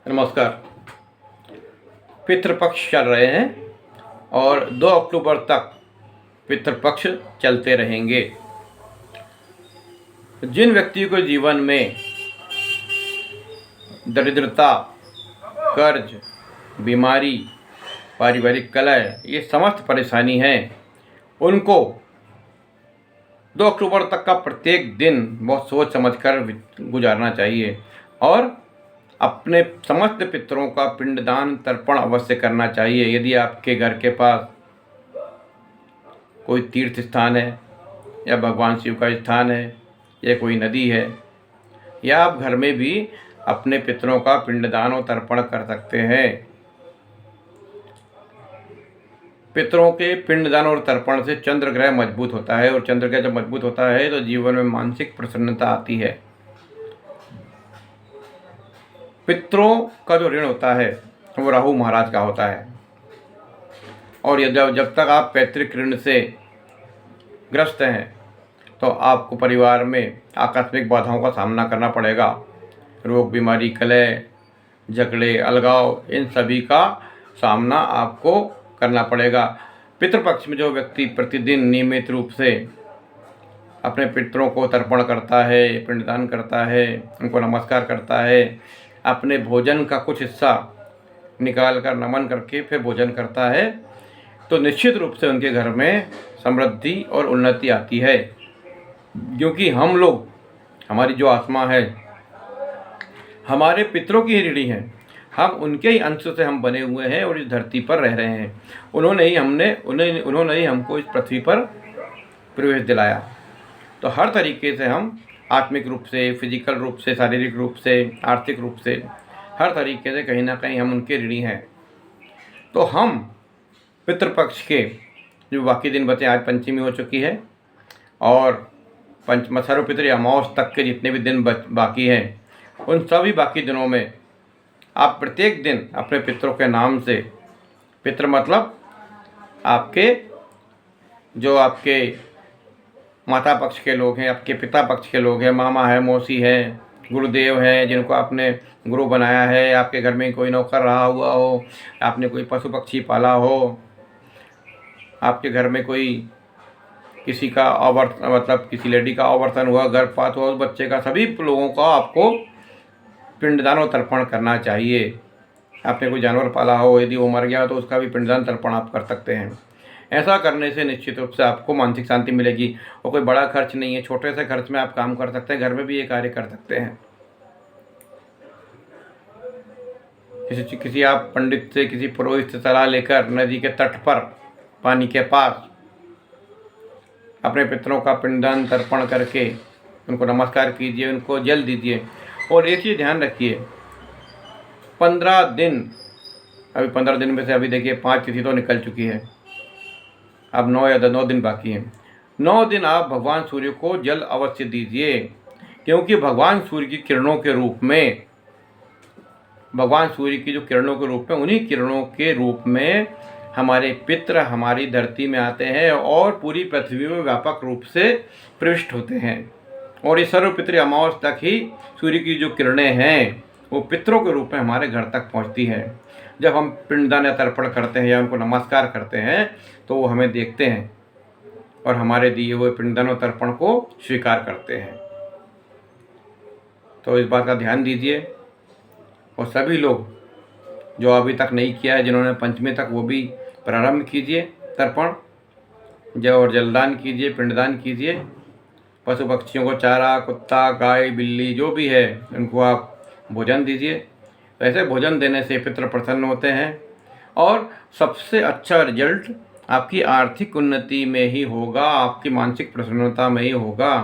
नमस्कार। पितृपक्ष चल रहे हैं और 2 अक्टूबर तक पितृपक्ष चलते रहेंगे। जिन व्यक्तियों के जीवन में दरिद्रता, कर्ज, बीमारी, पारिवारिक कलह ये समस्त परेशानी हैं, उनको 2 अक्टूबर तक का प्रत्येक दिन बहुत सोच समझकर गुजारना चाहिए और अपने समस्त पितरों का पिंडदान तर्पण अवश्य करना चाहिए। यदि आपके घर के पास कोई तीर्थ स्थान है या भगवान शिव का स्थान है या कोई नदी है, या आप घर में भी अपने पितरों का पिंडदान और तर्पण कर सकते हैं। पितरों के पिंडदान और तर्पण से चंद्र ग्रह मजबूत होता है और चंद्र ग्रह जब मजबूत होता है तो जीवन में मानसिक प्रसन्नता आती है। पितरों का जो ऋण होता है वो राहु महाराज का होता है और जब तक आप पैतृक ऋण से ग्रस्त हैं तो आपको परिवार में आकस्मिक बाधाओं का सामना करना पड़ेगा। रोग, बीमारी, कलह, झगड़े, अलगाव, इन सभी का सामना आपको करना पड़ेगा। पितृपक्ष में जो व्यक्ति प्रतिदिन नियमित रूप से अपने पितरों को तर्पण करता है, पिंडदान करता है, उनको नमस्कार करता है, अपने भोजन का कुछ हिस्सा निकाल कर नमन करके फिर भोजन करता है, तो निश्चित रूप से उनके घर में समृद्धि और उन्नति आती है। क्योंकि हम लोग, हमारी जो आत्मा है, हमारे पितरों की ही ऋणी है। हम उनके ही अंश से हम बने हुए हैं और इस धरती पर रह रहे हैं। उन्होंने ही हमको इस पृथ्वी पर प्रवेश दिलाया। तो हर तरीके से हम आत्मिक रूप से, फिजिकल रूप से, शारीरिक रूप से, आर्थिक रूप से, हर तरीके से कहीं ना कहीं हम उनके ऋणी हैं। तो हम पितृपक्ष के जो बाकी दिन बचे, आज पंचमी हो चुकी है और सर्वपितृ अमावस तक के जितने भी दिन बाकी हैं, उन सभी बाकी दिनों में आप प्रत्येक दिन अपने पितरों के नाम से, पितृ मतलब आपके माता पक्ष के लोग हैं, आपके पिता पक्ष के लोग हैं, मामा है, मौसी है, गुरुदेव हैं जिनको आपने गुरु बनाया है, आपके घर में कोई नौकर रहा हुआ हो, आपने कोई पशु पक्षी पाला हो, आपके घर में कोई किसी का किसी लेडी का अवर्तन हुआ, गर्भपात हुआ, उस बच्चे का, सभी लोगों का आपको पिंडदान और तर्पण करना चाहिए। आपने कोई जानवर पाला हो, यदि वो मर गया तो उसका भी पिंडदान तर्पण आप कर सकते हैं। ऐसा करने से निश्चित रूप से आपको मानसिक शांति मिलेगी और कोई बड़ा खर्च नहीं है, छोटे से खर्च में आप काम कर सकते हैं, घर में भी ये कार्य कर सकते हैं। किसी आप पंडित से, किसी पुरोहित से सलाह लेकर नदी के तट पर, पानी के पास अपने पितरों का पिंडदान तर्पण करके उनको नमस्कार कीजिए, उनको जल दीजिए। और एक चीज़ ध्यान रखिए, 15 दिन, अभी 15 दिन में से अभी देखिए 5 तिथि तो निकल चुकी है, अब 9 दिन बाकी हैं। 9 दिन आप भगवान सूर्य को जल अवश्य दीजिए, क्योंकि भगवान सूर्य की किरणों के रूप में, भगवान सूर्य की जो किरणों के रूप में, उन्हीं किरणों के रूप में हमारे पितृ हमारी धरती में आते हैं और पूरी पृथ्वी में व्यापक रूप से प्रविष्ट होते हैं। और इस सर्वपितृ अमावस तक ही सूर्य की जो किरणें हैं वो पितरों के रूप में हमारे घर तक पहुंचती हैं। जब हम पिंडदान या तर्पण करते हैं या उनको नमस्कार करते हैं तो वो हमें देखते हैं और हमारे दिए हुए पिंडदान और तर्पण को स्वीकार करते हैं। तो इस बात का ध्यान दीजिए और सभी लोग जो अभी तक नहीं किया है, जिन्होंने पंचमी तक, वो भी प्रारंभ कीजिए तर्पण और जलदान कीजिए, पिंडदान कीजिए। पशु पक्षियों को चारा, कुत्ता, गाय, बिल्ली जो भी है उनको आप भोजन दीजिए। ऐसे भोजन देने से पितृ प्रसन्न होते हैं और सबसे अच्छा रिजल्ट आपकी आर्थिक उन्नति में ही होगा, आपकी मानसिक प्रसन्नता में ही होगा।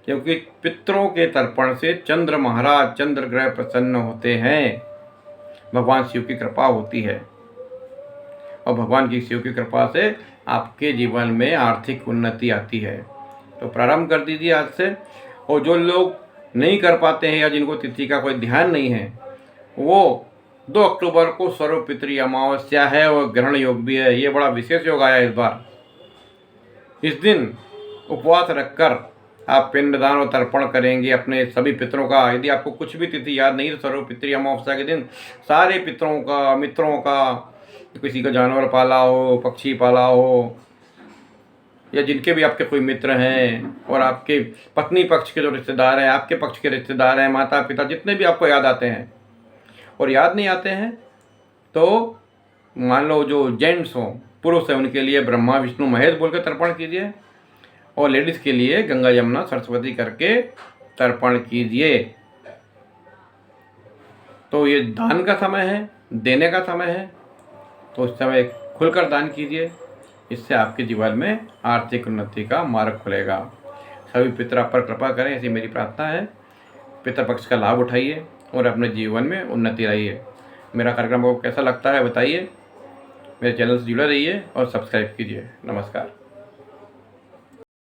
क्योंकि पितरों के तर्पण से चंद्र महाराज, चंद्र ग्रह प्रसन्न होते हैं, भगवान शिव की कृपा होती है और भगवान की शिव की कृपा से आपके जीवन में आर्थिक उन्नति आती है। तो प्रारंभ कर दीजिए आज से। और जो लोग नहीं कर पाते हैं या जिनको तिथि का कोई ध्यान नहीं है, वो 2 अक्टूबर को सर्वपितृ अमावस्या है और ग्रहण योग भी है। ये बड़ा विशेष योग आया इस बार। इस दिन उपवास रखकर आप पिंडदान और तर्पण करेंगे अपने सभी पितरों का। यदि आपको कुछ भी तिथि याद नहीं तो सर्वपितृ अमावस्या के दिन सारे पितरों का, मित्रों का, किसी का जानवर पाला हो, पक्षी पाला हो, या जिनके भी आपके कोई मित्र हैं और आपके पत्नी पक्ष के जो रिश्तेदार हैं, आपके पक्ष के रिश्तेदार हैं, माता पिता, जितने भी आपको याद आते हैं और याद नहीं आते हैं तो मान लो जो जेंट्स हों, पुरुष हैं, उनके लिए ब्रह्मा विष्णु महेश बोल के तर्पण कीजिए और लेडीज़ के लिए गंगा यमुना सरस्वती करके तर्पण कीजिए। तो ये दान का समय है, देने का समय है, तो उस समय खुलकर दान कीजिए। इससे आपके जीवन में आर्थिक उन्नति का मार्ग खुलेगा। सभी पितर आप पर कृपा करें, ऐसी मेरी प्रार्थना है। पितृपक्ष का लाभ उठाइए और अपने जीवन में उन्नति लाइए। मेरा कार्यक्रम आपको कैसा लगता है बताइए। मेरे चैनल से जुड़े रहिए और सब्सक्राइब कीजिए। नमस्कार।